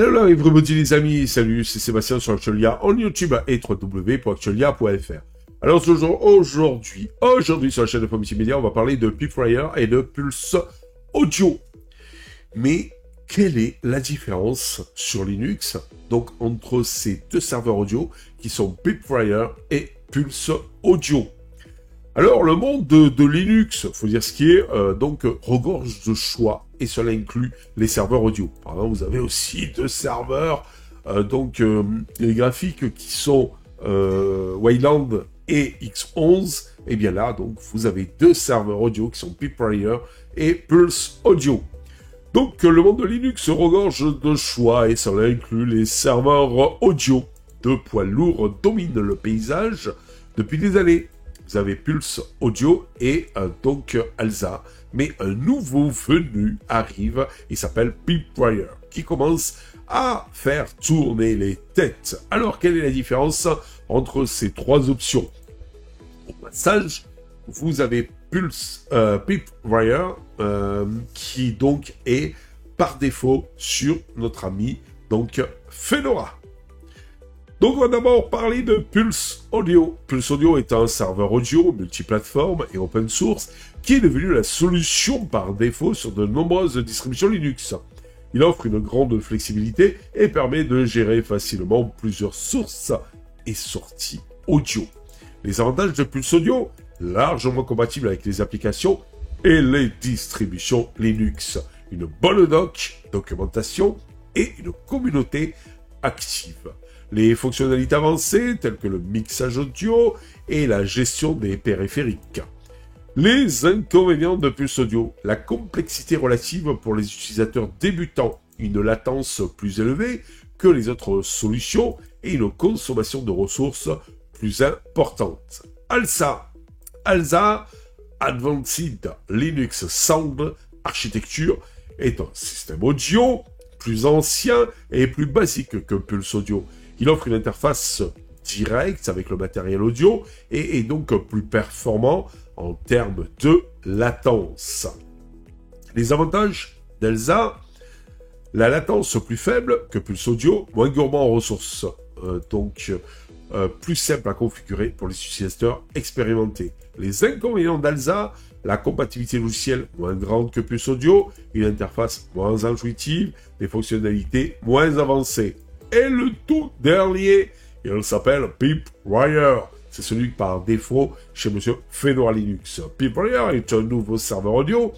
Hello everybody les amis, salut, c'est Sébastien sur Actualia en YouTube et www.actualia.fr. Alors aujourd'hui sur la chaîne de Family Media, on va parler de Pipwire et de Pulse Audio. Mais quelle est la différence sur Linux donc entre ces deux serveurs audio qui sont Pipwire et Pulse Audio? Alors, le monde de Linux, faut dire ce qui est, donc regorge de choix, et cela inclut les serveurs audio. Par exemple, vous avez aussi deux serveurs, les graphiques qui sont Wayland et X11. Et bien là, donc, vous avez deux serveurs audio qui sont Pipwire et Pulse Audio. Donc, le monde de Linux regorge de choix, et cela inclut les serveurs audio. Deux poids lourds dominent le paysage depuis des années. Vous avez Pulse Audio et Alza, mais un nouveau venu arrive, il s'appelle Pipwire, qui commence à faire tourner les têtes. Alors, quelle est la différence entre ces trois options? Au passage, vous avez Pipwire, qui donc est par défaut sur notre ami Fedora. Donc, on va d'abord parler de Pulse Audio. Pulse Audio est un serveur audio multiplateforme et open source qui est devenu la solution par défaut sur de nombreuses distributions Linux. Il offre une grande flexibilité et permet de gérer facilement plusieurs sources et sorties audio. Les avantages de Pulse Audio, largement compatible avec les applications et les distributions Linux. Une bonne documentation et une communauté active. Les fonctionnalités avancées, telles que le mixage audio et la gestion des périphériques. Les inconvénients de Pulse Audio, la complexité relative pour les utilisateurs débutants, une latence plus élevée que les autres solutions et une consommation de ressources plus importante. Alza, Advanced Linux Sound Architecture, est un système audio plus ancien et plus basique que Pulse Audio. Il offre une interface directe avec le matériel audio et est donc plus performant en termes de latence. Les avantages d'Alza, la latence plus faible que Pulse Audio, moins gourmand en ressources, plus simple à configurer pour les utilisateurs expérimentés. Les inconvénients d'Alza, la compatibilité logicielle moins grande que Pulse Audio, une interface moins intuitive, des fonctionnalités moins avancées. Et le tout dernier, il s'appelle Pipwire. C'est celui par défaut chez Monsieur Fedora Linux. Pipwire est un nouveau serveur audio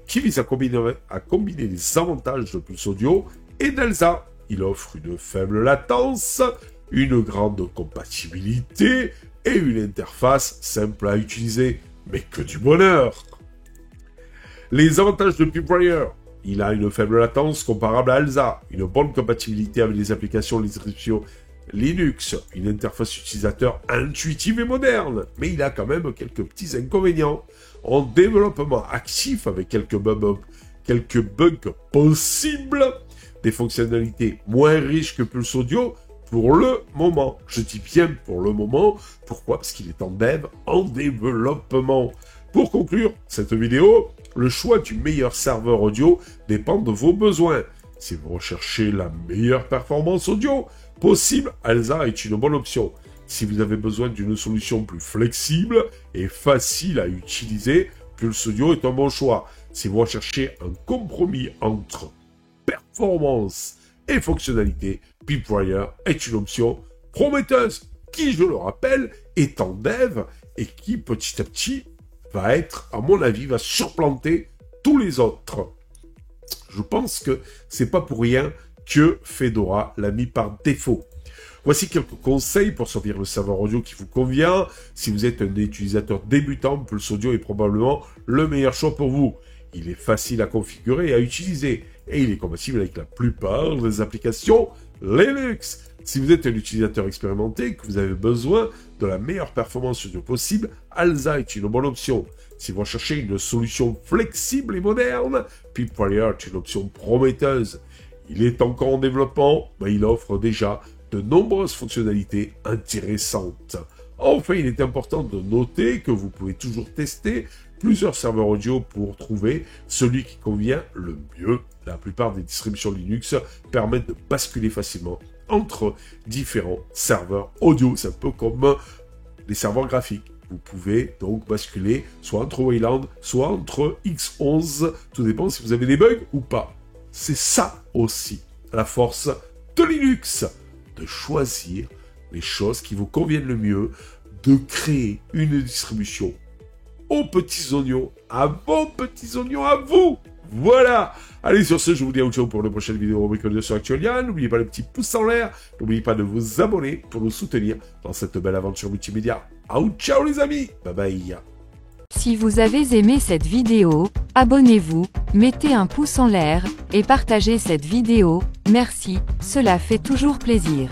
qui vise à combiner les avantages de Pulse Audio et d'Alza. Il offre une faible latence, une grande compatibilité et une interface simple à utiliser. Mais que du bonheur! Les avantages de Pipwire. Il a une faible latence comparable à Alza, une bonne compatibilité avec les applications et les distributions Linux, une interface utilisateur intuitive et moderne, mais il a quand même quelques petits inconvénients. En développement actif avec quelques bugs possibles, des fonctionnalités moins riches que Pulse Audio pour le moment. Je dis bien pour le moment, pourquoi? Parce qu'il est en dev, en développement. Pour conclure cette vidéo, le choix du meilleur serveur audio dépend de vos besoins. Si vous recherchez la meilleure performance audio possible, Alza est une bonne option. Si vous avez besoin d'une solution plus flexible et facile à utiliser, Pulse Audio est un bon choix. Si vous recherchez un compromis entre performance et fonctionnalité, Pipwire est une option prometteuse qui, je le rappelle, est en dev et qui petit à petit va être, à mon avis, va surplanter tous les autres. Je pense que c'est pas pour rien que Fedora l'a mis par défaut. Voici quelques conseils pour sortir le serveur audio qui vous convient. Si vous êtes un utilisateur débutant, Pulse Audio est probablement le meilleur choix pour vous. Il est facile à configurer et à utiliser, et il est compatible avec la plupart des applications Linux. Si vous êtes un utilisateur expérimenté et que vous avez besoin de la meilleure performance audio possible, Alza est une bonne option. Si vous recherchez une solution flexible et moderne, Pipwire est une option prometteuse. Il est encore en développement, mais il offre déjà de nombreuses fonctionnalités intéressantes. Enfin, il est important de noter que vous pouvez toujours tester plusieurs serveurs audio pour trouver celui qui convient le mieux. La plupart des distributions Linux permettent de basculer facilement entre différents serveurs audio. C'est un peu comme les serveurs graphiques. Vous pouvez donc basculer soit entre Wayland, soit entre X11. Tout dépend si vous avez des bugs ou pas. C'est ça aussi, la force de Linux. De choisir les choses qui vous conviennent le mieux, de créer une distribution aux petits oignons, à vos petits oignons, à vous. Voilà. Allez, sur ce, je vous dis à ciao pour la prochaine vidéo rubrique audio sur Actualia. N'oubliez pas le petit pouce en l'air. N'oubliez pas de vous abonner pour nous soutenir dans cette belle aventure multimédia. Ciao les amis. Bye bye. Si vous avez aimé cette vidéo, abonnez-vous, mettez un pouce en l'air, et partagez cette vidéo. Merci, cela fait toujours plaisir.